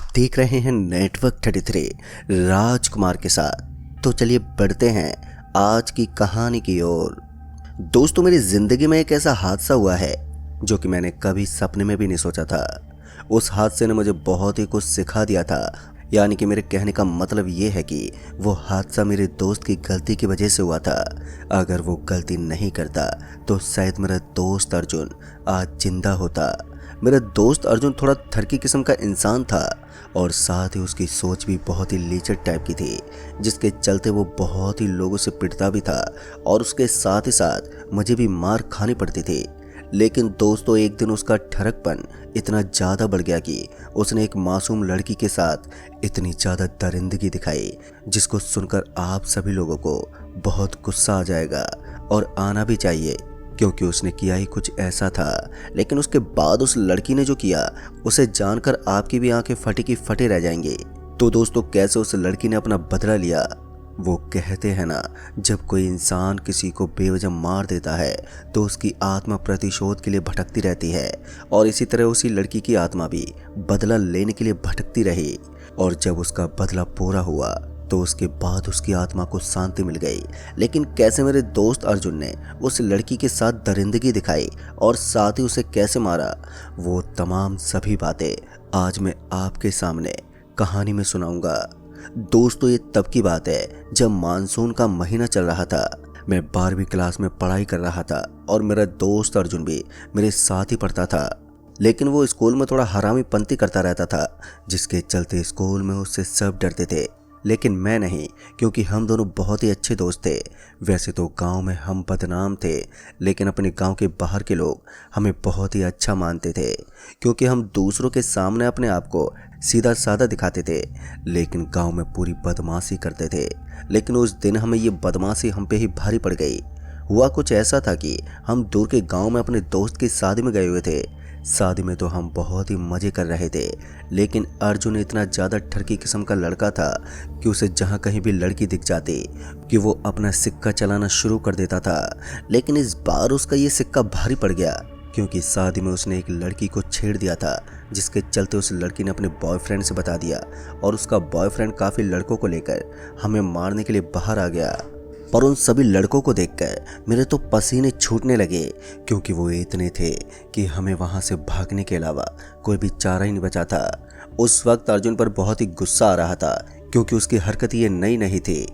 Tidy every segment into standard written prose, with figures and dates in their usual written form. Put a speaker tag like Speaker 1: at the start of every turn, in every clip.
Speaker 1: देख रहे हैं नेटवर्क 33 राजकुमार के साथ। तो चलिए बढ़ते हैं आज की कहानी की ओर। दोस्तों, मेरी जिंदगी में एक ऐसा हादसा हुआ है जो कि मैंने कभी सपने में भी नहीं सोचा था। उस हादसे ने मुझे बहुत ही कुछ सिखा दिया था। यानी कि मेरे कहने का मतलब ये है कि वो हादसा मेरे दोस्त की गलती की वजह से हुआ था। अगर वो गलती नहीं करता तो शायद मेरा दोस्त अर्जुन आज जिंदा होता। मेरा दोस्त अर्जुन थोड़ा ठरकी किस्म का इंसान था और साथ ही उसकी सोच भी बहुत ही लीचर टाइप की थी, जिसके चलते वो बहुत ही लोगों से पिटता भी था और उसके साथ ही साथ मुझे भी मार खानी पड़ती थी। लेकिन दोस्तों, एक दिन उसका ठरकपन इतना ज़्यादा बढ़ गया कि उसने एक मासूम लड़की के साथ इतनी ज़्यादा दरिंदगी दिखाई, जिसको सुनकर आप सभी लोगों को बहुत गुस्सा आ जाएगा और आना भी चाहिए, क्योंकि उसने किया ही कुछ ऐसा था। लेकिन उसके बाद उस लड़की ने जो किया उसे जानकर आपकी भी आंखें फटी की फटे रह जाएंगे। तो दोस्तों, कैसे उस लड़की ने अपना बदला लिया। वो कहते हैं ना, जब कोई इंसान किसी को बेवजह मार देता है तो उसकी आत्मा प्रतिशोध के लिए भटकती रहती है, और इसी तरह उसी लड़की की आत्मा भी बदला लेने के लिए भटकती रही। और जब उसका बदला पूरा हुआ तो उसके बाद उसकी आत्मा को शांति मिल गई। लेकिन कैसे मेरे दोस्त अर्जुन ने उस लड़की के साथ दरिंदगी दिखाई और साथ ही उसे कैसे मारा, वो तमाम सभी बातें आज मैं आपके सामने कहानी में सुनाऊंगा। दोस्तों, ये तब की बात है जब मानसून का महीना चल रहा था। मैं 12वीं क्लास में पढ़ाई कर रहा था और मेरा दोस्त अर्जुन भी मेरे साथ ही पढ़ता था। लेकिन वो स्कूल में थोड़ा हरामीपंती करता रहता था, जिसके चलते स्कूल में उससे सब डरते थे, लेकिन मैं नहीं, क्योंकि हम दोनों बहुत ही अच्छे दोस्त थे। वैसे तो गांव में हम बदनाम थे, लेकिन अपने गांव के बाहर के लोग हमें बहुत ही अच्छा मानते थे, क्योंकि हम दूसरों के सामने अपने आप को सीधा साधा दिखाते थे, लेकिन गांव में पूरी बदमाशी करते थे। लेकिन उस दिन हमें ये बदमाशी हम पे ही भारी पड़ गई। हुआ कुछ ऐसा था कि हम दूर के गांव में अपने दोस्त की शादी में गए हुए थे। शादी में तो हम बहुत ही मज़े कर रहे थे, लेकिन अर्जुन इतना ज़्यादा ठरकी किस्म का लड़का था कि उसे जहाँ कहीं भी लड़की दिख जाती कि वो अपना सिक्का चलाना शुरू कर देता था। लेकिन इस बार उसका ये सिक्का भारी पड़ गया, क्योंकि शादी में उसने एक लड़की को छेड़ दिया था, जिसके चलते उस लड़की ने अपने बॉयफ्रेंड से बता दिया और उसका बॉयफ्रेंड काफ़ी लड़कों को लेकर हमें मारने के लिए बाहर आ गया। पर उन सभी लड़कों को देखकर मेरे तो पसीने छूटने लगे, क्योंकि वो इतने थे कि हमें वहां से भागने के अलावा कोई भी चारा ही नहीं बचा था। उस वक्त अर्जुन पर बहुत ही गुस्सा आ रहा था, क्योंकि उसकी हरकत ये नई नहीं थी,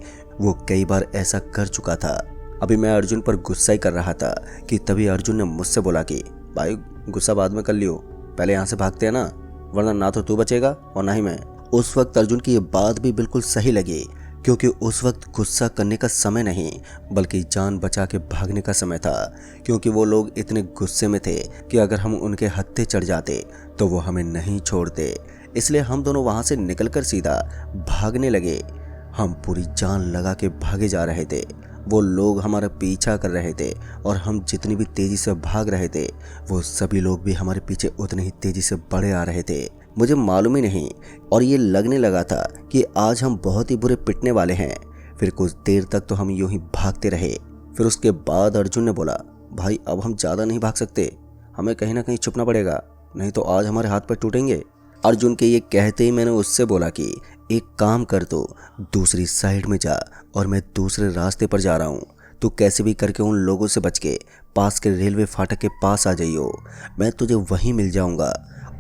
Speaker 1: वो कई बार ऐसा कर चुका था। अभी मैं अर्जुन पर गुस्सा ही कर रहा था कि तभी अर्जुन ने मुझसे बोला कि भाई, गुस्सा बाद में कर लियो, पहले यहाँ से भागते हैं ना, वरना ना तो तू बचेगा और ना ही मैं। उस वक्त अर्जुन की ये बात भी बिल्कुल सही लगी, क्योंकि उस वक्त गुस्सा करने का समय नहीं, बल्कि जान बचा के भागने का समय था। क्योंकि वो लोग इतने गुस्से में थे कि अगर हम उनके हत्थे चढ़ जाते तो वो हमें नहीं छोड़ते। इसलिए हम दोनों वहाँ से निकलकर सीधा भागने लगे। हम पूरी जान लगा के भागे जा रहे थे। वो लोग हमारा पीछा कर रहे थे और हम जितनी भी तेज़ी से भाग रहे थे, वो सभी लोग भी हमारे पीछे उतनी ही तेज़ी से बढ़े आ रहे थे। मुझे मालूम ही नहीं, और ये लगने लगा था कि आज हम बहुत ही बुरे पिटने वाले हैं। फिर कुछ देर तक तो हम यूं ही भागते रहे। फिर उसके बाद अर्जुन ने बोला, भाई अब हम ज़्यादा नहीं भाग सकते, हमें कहीं ना कहीं छुपना पड़ेगा, नहीं तो आज हमारे हाथ पैर टूटेंगे। अर्जुन के ये कहते ही मैंने उससे बोला कि एक काम कर, तो दूसरी साइड में जा और मैं दूसरे रास्ते पर जा रहा हूँ। तू कैसे भी करके उन लोगों से बच के पास के रेलवे फाटक के पास आ जाइयो, मैं तुझे वहीं मिल जाऊँगा।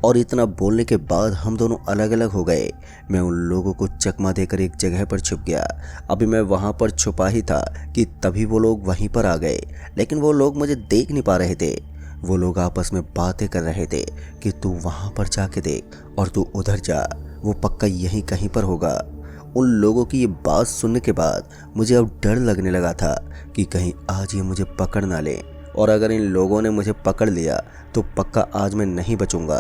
Speaker 1: और इतना बोलने के बाद हम दोनों अलग अलग हो गए। मैं उन लोगों को चकमा देकर एक जगह पर छुप गया। अभी मैं वहाँ पर छुपा ही था कि तभी वो लोग वहीं पर आ गए, लेकिन वो लोग मुझे देख नहीं पा रहे थे। वो लोग आपस में बातें कर रहे थे कि तू वहाँ पर जाके देख और तू उधर जा, वो पक्का यहीं कहीं पर होगा। उन लोगों की ये बात सुनने के बाद मुझे अब डर लगने लगा था कि कहीं आज ये मुझे पकड़ ना ले, और अगर इन लोगों ने मुझे पकड़ लिया तो पक्का आज मैं नहीं बचूंगा।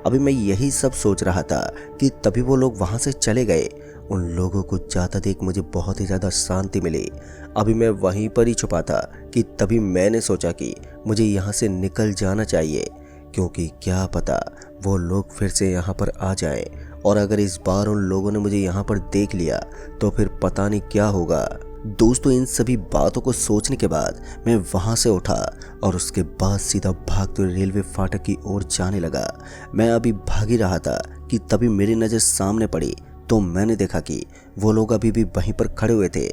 Speaker 1: अभी मैं यही सब सोच रहा था कि तभी वो लोग वहाँ से चले गए। उन लोगों को जाता देख मुझे बहुत ही ज़्यादा शांति मिली। अभी मैं वहीं पर ही छुपा था कि तभी मैंने सोचा कि मुझे यहाँ से निकल जाना चाहिए, क्योंकि क्या पता वो लोग फिर से यहाँ पर आ जाए, और अगर इस बार उन लोगों ने मुझे यहाँ पर देख लिया तो फिर पता नहीं क्या होगा। दोस्तों, इन सभी बातों को सोचने के बाद मैं वहाँ से उठा और उसके बाद सीधा भागते हुए रेलवे फाटक की ओर जाने लगा। मैं अभी भाग ही रहा था कि तभी मेरी नज़र सामने पड़ी तो मैंने देखा कि वो लोग अभी भी वहीं पर खड़े हुए थे।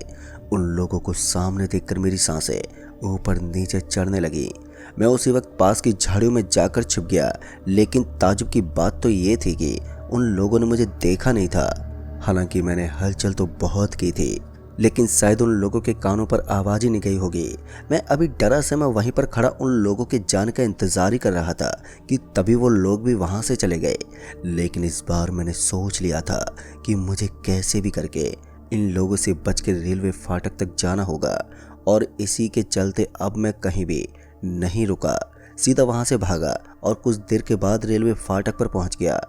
Speaker 1: उन लोगों को सामने देखकर मेरी सांसें ऊपर नीचे चढ़ने लगी। मैं उसी वक्त पास की झाड़ियों में जाकर छिप गया, लेकिन ताज्जुब की बात तो ये थी कि उन लोगों ने मुझे देखा नहीं था। हालांकि मैंने हलचल तो बहुत की थी, लेकिन शायद उन लोगों के कानों पर आवाज़ ही नहीं गई होगी। मैं अभी डरा से मैं वहीं पर खड़ा उन लोगों के जाने का इंतज़ार ही कर रहा था कि तभी वो लोग भी वहाँ से चले गए। लेकिन इस बार मैंने सोच लिया था कि मुझे कैसे भी करके इन लोगों से बच के रेलवे फाटक तक जाना होगा, और इसी के चलते अब मैं कहीं भी नहीं रुका, सीधा वहाँ से भागा और कुछ देर के बाद रेलवे फाटक पर पहुँच गया।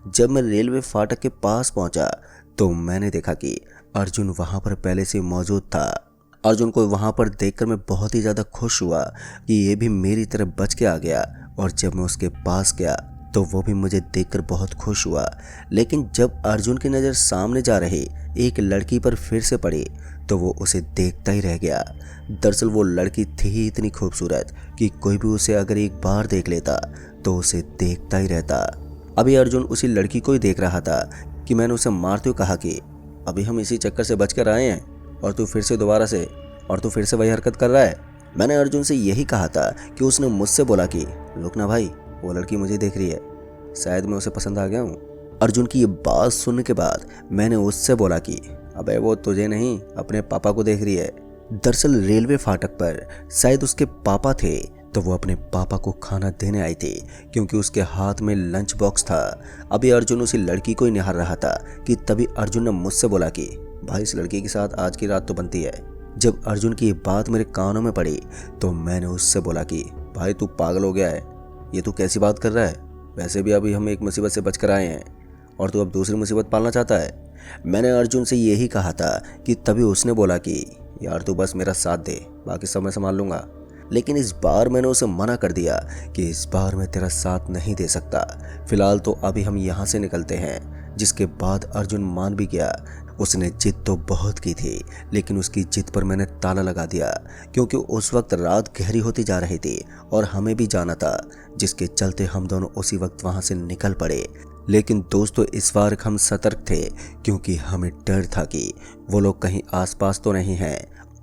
Speaker 1: जब मैं रेलवे फाटक के पास पहुँचा तो मैंने देखा कि अर्जुन वहाँ पर पहले से मौजूद था। अर्जुन को वहाँ पर देखकर मैं बहुत ही ज़्यादा खुश हुआ कि ये भी मेरी तरह बच के आ गया, और जब मैं उसके पास गया तो वो भी मुझे देखकर बहुत खुश हुआ। लेकिन जब अर्जुन की नज़र सामने जा रही एक लड़की पर फिर से पड़ी तो वो उसे देखता ही रह गया। दरअसल वो लड़की थी ही इतनी खूबसूरत कि कोई भी उसे अगर एक बार देख लेता तो उसे देखता ही रहता। अभी अर्जुन उसी लड़की को ही देख रहा था कि मैंने उसे मारते हुए कहा कि अभी हम इसी चक्कर से बचकर आए हैं और तू फिर से वही हरकत कर रहा है। मैंने अर्जुन से यही कहा था कि उसने मुझसे बोला कि रुक ना भाई, वो लड़की मुझे देख रही है, शायद मैं उसे पसंद आ गया हूँ। अर्जुन की ये बात सुनने के बाद मैंने उससे बोला कि अबे वो तुझे नहीं, अपने पापा को देख रही है। दरअसल रेलवे फाटक पर शायद उसके पापा थे, तो वो अपने पापा को खाना देने आई थी क्योंकि उसके हाथ में लंच बॉक्स था। अभी अर्जुन उसी लड़की को ही निहार रहा था कि तभी अर्जुन ने मुझसे बोला कि भाई इस लड़की के साथ आज की रात तो बनती है। जब अर्जुन की ये बात मेरे कानों में पड़ी तो मैंने उससे बोला कि भाई तू पागल हो गया है, ये तू कैसी बात कर रहा है? वैसे भी अभी हम एक मुसीबत से बचकर आए हैं और तू अब दूसरी मुसीबत पालना चाहता है। मैंने अर्जुन से यही कहा था कि तभी उसने बोला कि यार तू बस मेरा साथ दे, बाकी सब मैं संभाल लूँगा। लेकिन इस बार मैंने उसे मना कर दिया कि इस बार मैं तेरा साथ नहीं दे सकता, फिलहाल तो अभी हम यहाँ से निकलते हैं। जिसके बाद अर्जुन मान भी गया। उसने जिद तो बहुत की थी, लेकिन उसकी जिद पर मैंने ताला लगा दिया क्योंकि उस वक्त रात गहरी होती जा रही थी और हमें भी जाना था, जिसके चलते हम दोनों उसी वक्त वहाँ से निकल पड़े। लेकिन दोस्तों इस बार हम सतर्क थे क्योंकि हमें डर था कि वो लोग कहीं आसपास तो नहीं हैं।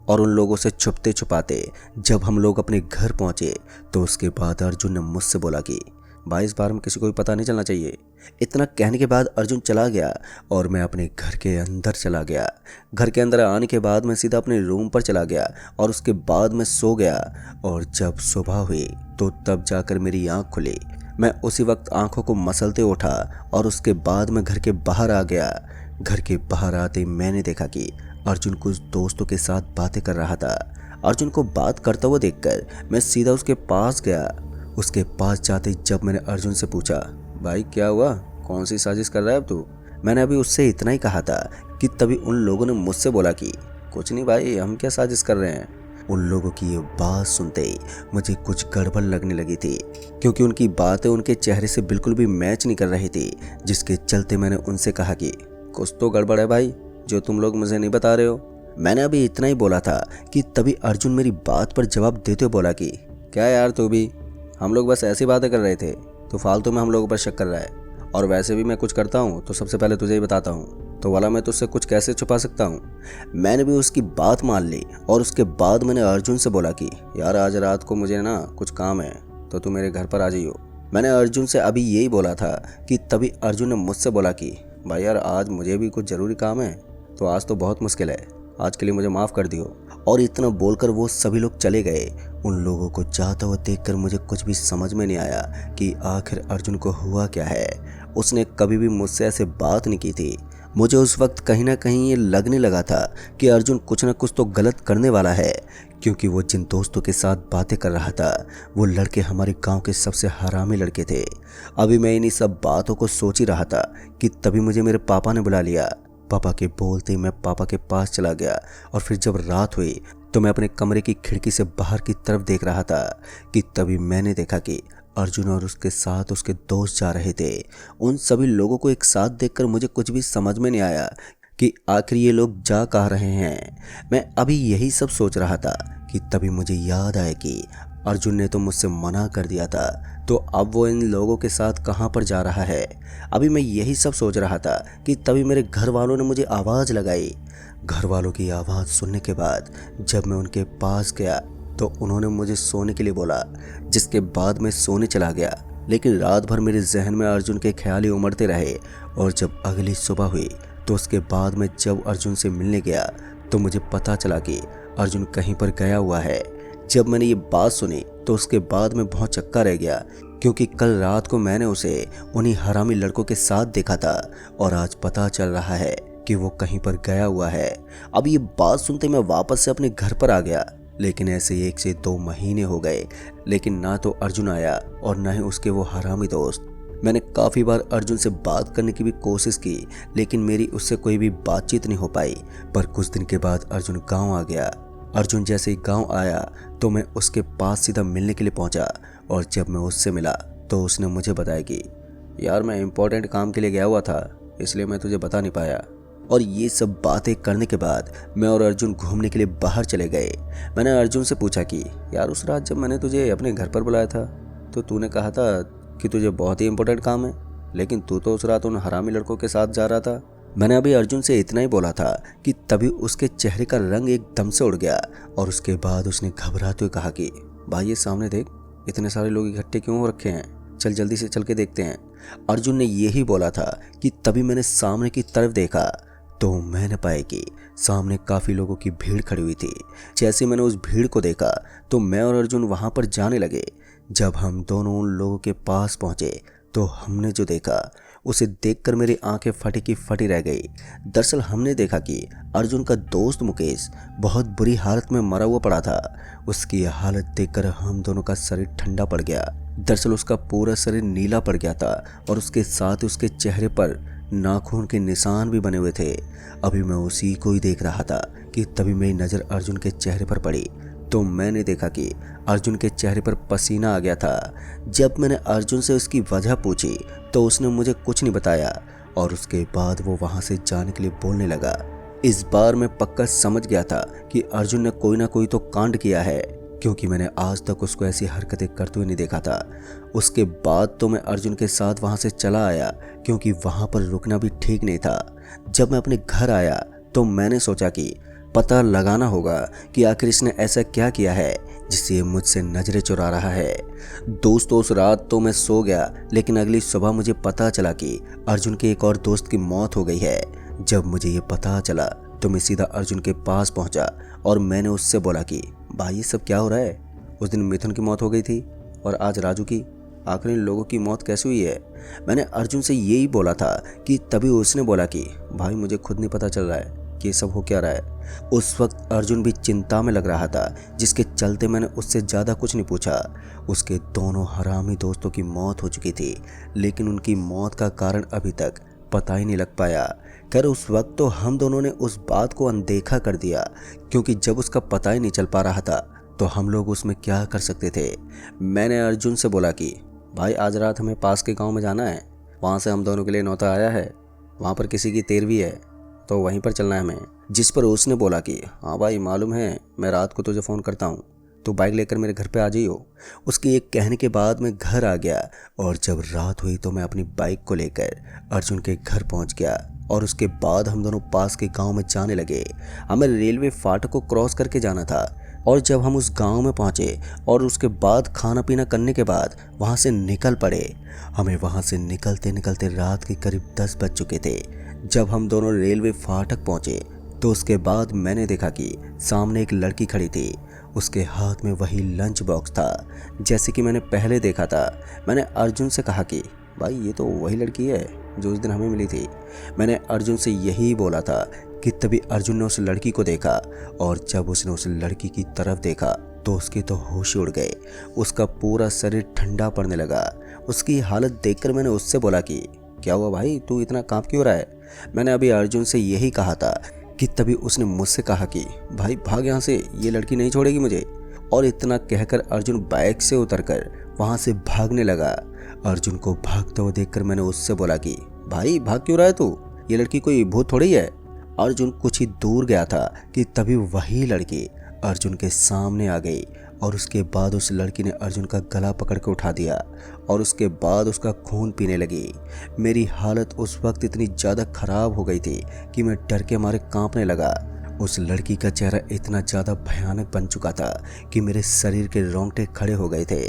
Speaker 1: और उन लोगों से छुपते छुपाते जब हम लोग अपने घर पहुंचे तो उसके बाद अर्जुन ने मुझसे बोला कि भाई इस बार में किसी को भी पता नहीं चलना चाहिए। इतना कहने के बाद अर्जुन चला गया और मैं अपने घर के अंदर चला गया। घर के अंदर आने के बाद मैं सीधा अपने रूम पर चला गया और उसके बाद मैं सो गया। और जब सुबह हुई तो तब जाकर मेरी आँख खुली। मैं उसी वक्त आंखों को मसलते उठा और उसके बाद मैं घर के बाहर आ गया। घर के बाहर आते मैंने देखा कि अर्जुन कुछ दोस्तों के साथ बातें कर रहा था। अर्जुन को बात करता हुआ देखकर मैं सीधा उसके पास गया। उसके पास जाते जब मैंने अर्जुन से पूछा भाई क्या हुआ, कौन सी साजिश कर रहा है अब तू? मैंने अभी उससे इतना ही कहा था कि तभी उन लोगों ने मुझसे बोला कि कुछ नहीं भाई, हम क्या साजिश कर रहे हैं। उन लोगों की ये बात सुनते ही मुझे कुछ गड़बड़ लगने लगी थी क्योंकि उनकी बातें उनके चेहरे से बिल्कुल भी मैच नहीं कर रही थी, जिसके चलते मैंने उनसे कहा कि कुछ तो गड़बड़ है भाई, जो तुम लोग मुझे नहीं बता रहे हो। मैंने अभी इतना ही बोला था कि तभी अर्जुन मेरी बात पर जवाब देते हुए बोला कि क्या यार तू भी, हम लोग बस ऐसी बातें कर रहे थे, तो फालतू में हम लोगों पर शक कर रहा है, और वैसे भी मैं कुछ करता हूँ तो सबसे पहले तुझे ही बताता हूँ, तो वाला मैं तुझसे कुछ कैसे छुपा सकता हूँ। मैंने भी उसकी बात मान ली और उसके बाद मैंने अर्जुन से बोला कि यार आज रात को मुझे ना कुछ काम है, तो तू मेरे घर पर आ जाइयो। मैंने अर्जुन से अभी यही बोला था कि तभी अर्जुन ने मुझसे बोला कि भाई यार आज मुझे भी कुछ ज़रूरी काम है, तो आज तो बहुत मुश्किल है, आज के लिए मुझे माफ़ कर दियो। और इतना बोलकर वो सभी लोग चले गए। उन लोगों को जाता हुआ देखकर मुझे कुछ भी समझ में नहीं आया कि आखिर अर्जुन को हुआ क्या है। उसने कभी भी मुझसे ऐसे बात नहीं की थी। मुझे उस वक्त कहीं ना कहीं ये लगने लगा था कि अर्जुन कुछ ना कुछ तो गलत करने वाला है, क्योंकि वो जिन दोस्तों के साथ बातें कर रहा था वो लड़के हमारे गांव के सबसे हरामी लड़के थे। अभी मैं इन्हीं सब बातों को सोच ही रहा था कि तभी मुझे मेरे पापा ने बुला लिया। पापा के बोलते ही मैं पापा के पास चला गया और फिर जब रात हुई तो मैं अपने कमरे की खिड़की से बाहर की तरफ देख रहा था कि तभी मैंने देखा कि अर्जुन और उसके साथ उसके दोस्त जा रहे थे। उन सभी लोगों को एक साथ देखकर मुझे कुछ भी समझ में नहीं आया कि आखिर ये लोग जा कहाँ रहे हैं। मैं अभी यही सब सोच रहा था कि तभी मुझे याद आया कि अर्जुन ने तो मुझसे मना कर दिया था, तो अब वो इन लोगों के साथ कहाँ पर जा रहा है। अभी मैं यही सब सोच रहा था कि तभी मेरे घर वालों ने मुझे आवाज़ लगाई। घर वालों की आवाज़ सुनने के बाद जब मैं उनके पास गया तो उन्होंने मुझे सोने के लिए बोला, जिसके बाद मैं सोने चला गया। लेकिन रात भर मेरे जहन में अर्जुन के ख्याल ही उमड़ते रहे और जब अगली सुबह हुई तो उसके बाद मैं जब अर्जुन से मिलने गया तो मुझे पता चला कि अर्जुन कहीं पर गया हुआ है। जब मैंने ये बात सुनी तो उसके बाद मैं बहुत चक्का रह गया, क्योंकि कल रात को मैंने उसे उन्हीं हरामी लड़कों के साथ देखा था और आज पता चल रहा है कि वो कहीं पर गया हुआ है। अब ये बात सुनते मैं वापस से अपने घर पर आ गया, लेकिन ऐसे 1 से 2 महीने हो गए, लेकिन ना तो अर्जुन आया और ना ही उसके वो हरामी दोस्त। मैंने काफ़ी बार अर्जुन से बात करने की भी कोशिश की, लेकिन मेरी उससे कोई भी बातचीत नहीं हो पाई। पर कुछ दिन के बाद अर्जुन गांव आ गया। अर्जुन जैसे ही गांव आया तो मैं उसके पास सीधा मिलने के लिए पहुंचा और जब मैं उससे मिला तो उसने मुझे बताया कि यार मैं इम्पोर्टेंट काम के लिए गया हुआ था, इसलिए मैं तुझे बता नहीं पाया। और ये सब बातें करने के बाद मैं और अर्जुन घूमने के लिए बाहर चले गए। मैंने अर्जुन से पूछा कि यार उस रात जब मैंने तुझे अपने घर पर बुलाया था तो तूने कहा था कि तुझे बहुत ही इंपॉर्टेंट काम है, लेकिन तू तो उस रात उन हरामी लड़कों के साथ जा रहा था। मैंने अभी अर्जुन से इतना ही बोला था कि तभी उसके चेहरे का रंग एकदम से उड़ गया और उसके बाद उसने घबराते हुए कहा कि भाई ये सामने देख, इतने सारे लोग इकट्ठे क्यों हो रखे हैं, चल जल्दी से चल के देखते हैं। अर्जुन ने यही बोला था कि तभी मैंने सामने की तरफ देखा तो मैंने पाया कि सामने काफ़ी लोगों की भीड़ खड़ी हुई थी। जैसे मैंने उस भीड़ को देखा तो मैं और अर्जुन वहाँ पर जाने लगे। जब हम दोनों उन लोगों के पास पहुँचे तो हमने जो देखा उसे देखकर मेरी आंखें फटी की फटी रह गई। दरअसल हमने देखा कि अर्जुन का दोस्त मुकेश बहुत बुरी हालत में मरा हुआ पड़ा था। उसकी हालत देखकर हम दोनों का शरीर ठंडा पड़ गया। दरअसल उसका पूरा शरीर नीला पड़ गया था और उसके साथ उसके चेहरे पर नाखून के निशान भी बने हुए थे। अभी मैं उसी को ही देख रहा था कि तभी मेरी नज़र अर्जुन के चेहरे पर पड़ी तो मैंने देखा कि अर्जुन के चेहरे पर पसीना आ गया था। जब मैंने अर्जुन से उसकी वजह पूछी तो उसने मुझे कुछ नहीं बताया और उसके बाद वो वहाँ से जाने के लिए बोलने लगा। इस बार मैं पक्का समझ गया था कि अर्जुन ने कोई ना कोई तो कांड किया है, क्योंकि मैंने आज तक उसको ऐसी हरकतें करते हुए नहीं देखा था। उसके बाद तो मैं अर्जुन के साथ वहाँ से चला आया, क्योंकि वहाँ पर रुकना भी ठीक नहीं था। जब मैं अपने घर आया तो मैंने सोचा कि पता लगाना होगा कि आखिर इसने ऐसा क्या किया है जिससे ये मुझसे नजरें चुरा रहा है। दोस्तों उस रात तो मैं सो गया, लेकिन अगली सुबह मुझे पता चला कि अर्जुन के एक और दोस्त की मौत हो गई है। जब मुझे ये पता चला तो मैं सीधा अर्जुन के पास पहुंचा और मैंने उससे बोला कि भाई ये सब क्या हो रहा है। उस दिन मिथुन की मौत हो गई थी और आज राजू की, आखिर इन लोगों की मौत कैसे हुई है। मैंने अर्जुन से यही बोला था कि तभी उसने बोला कि भाई मुझे खुद नहीं पता चल रहा है कि ये सब हो क्या रहा है। उस वक्त अर्जुन भी चिंता में लग रहा था, जिसके चलते मैंने उससे ज़्यादा कुछ नहीं पूछा। उसके दोनों हरामी दोस्तों की मौत हो चुकी थी, लेकिन उनकी मौत का कारण अभी तक पता ही नहीं लग पाया। खैर उस वक्त तो हम दोनों ने उस बात को अनदेखा कर दिया, क्योंकि जब उसका पता ही नहीं चल पा रहा था तो हम लोग उसमें क्या कर सकते थे। मैंने अर्जुन से बोला कि भाई आज रात हमें पास के गाँव में जाना है, वहाँ से हम दोनों के लिए न्योता आया है, वहाँ पर किसी की 13वीं है तो वहीं पर चलना है हमें। जिस पर उसने बोला कि हाँ भाई मालूम है, मैं रात को तुझे फ़ोन करता हूँ, तो बाइक लेकर मेरे घर पे आ जाइयो। उसके एक कहने के बाद मैं घर आ गया और जब रात हुई तो मैं अपनी बाइक को लेकर अर्जुन के घर पहुँच गया और उसके बाद हम दोनों पास के गांव में जाने लगे। हमें रेलवे फाटक को क्रॉस करके जाना था और जब हम उस गांव में पहुंचे और उसके बाद खाना पीना करने के बाद वहां से निकल पड़े। हमें वहां से निकलते निकलते रात के करीब 10 बज चुके थे। जब हम दोनों रेलवे फाटक पहुंचे तो उसके बाद मैंने देखा कि सामने एक लड़की खड़ी थी। उसके हाथ में वही लंच बॉक्स था जैसे कि मैंने पहले देखा था। मैंने अर्जुन से कहा कि भाई ये तो वही लड़की है जो उस दिन हमें मिली थी। मैंने अर्जुन से यही बोला था कि तभी अर्जुन ने उस लड़की को देखा और जब उसने उस लड़की की तरफ देखा तो उसके तो होश उड़ गए। उसका पूरा शरीर ठंडा पड़ने लगा। उसकी हालत देखकर मैंने उससे बोला कि क्या हुआ भाई, तू इतना कांप क्यों रहा है। मैंने अभी अर्जुन से यही कहा था कि तभी उसने मुझसे कहा कि भाई भाग यहाँ से, ये लड़की नहीं छोड़ेगी मुझे। और इतना कहकर अर्जुन बाइक से उतरकर वहाँ से भागने लगा। अर्जुन को भागते हुए देखकर मैंने उससे बोला कि भाई भाग क्यों रहा है तू, ये लड़की कोई भूत थोड़ी है। अर्जुन कुछ ही दूर गया था कि तभी वही लड़की अर्जुन के सामने आ गई और उसके बाद उस लड़की ने अर्जुन का गला पकड़ के उठा दिया और उसके बाद उसका खून पीने लगी। मेरी हालत उस वक्त इतनी ज़्यादा ख़राब हो गई थी कि मैं डर के मारे कांपने लगा। उस लड़की का चेहरा इतना ज़्यादा भयानक बन चुका था कि मेरे शरीर के रोंगटे खड़े हो गए थे।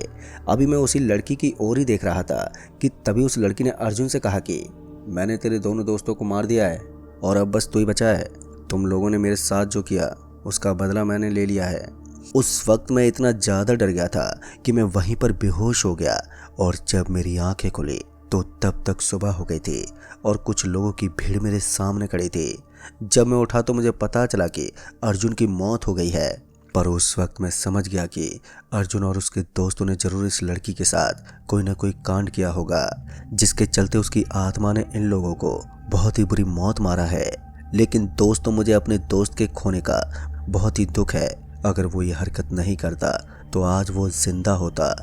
Speaker 1: अभी मैं उसी लड़की की ओर ही देख रहा था कि तभी उस लड़की ने अर्जुन से कहा कि मैंने तेरे दोनों दोस्तों को मार दिया है और अब बस तू ही बचा है। तुम लोगों ने मेरे साथ जो किया उसका बदला मैंने ले लिया है। उस वक्त मैं इतना ज़्यादा डर गया था कि मैं वहीं पर बेहोश हो गया और जब मेरी आंखें खुली तो तब तक सुबह हो गई थी और कुछ लोगों की भीड़ मेरे सामने खड़ी थी। जब मैं उठा तो मुझे पता चला कि अर्जुन की मौत हो गई है, पर उस वक्त मैं समझ गया कि अर्जुन और उसके दोस्तों ने जरूर इस लड़की के साथ कोई ना कोई कांड किया होगा जिसके चलते उसकी आत्मा ने इन लोगों को बहुत ही बुरी मौत मारा है। लेकिन दोस्तों, मुझे अपने दोस्त के खोने का बहुत ही दुख है। अगर वो ये हरकत नहीं करता तो आज वो जिंदा होता।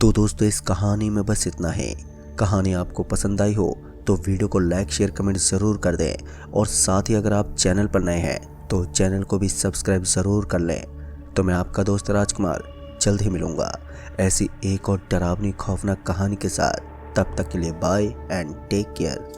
Speaker 1: तो दोस्तों, इस कहानी में बस इतना ही। कहानी आपको पसंद आई हो तो वीडियो को लाइक शेयर कमेंट ज़रूर कर दें और साथ ही अगर आप चैनल पर नए हैं तो चैनल को भी सब्सक्राइब ज़रूर कर लें। तो मैं आपका दोस्त राजकुमार जल्द ही मिलूँगा ऐसी एक और डरावनी खौफनाक कहानी के साथ। तब तक के लिए बाय एंड टेक केयर।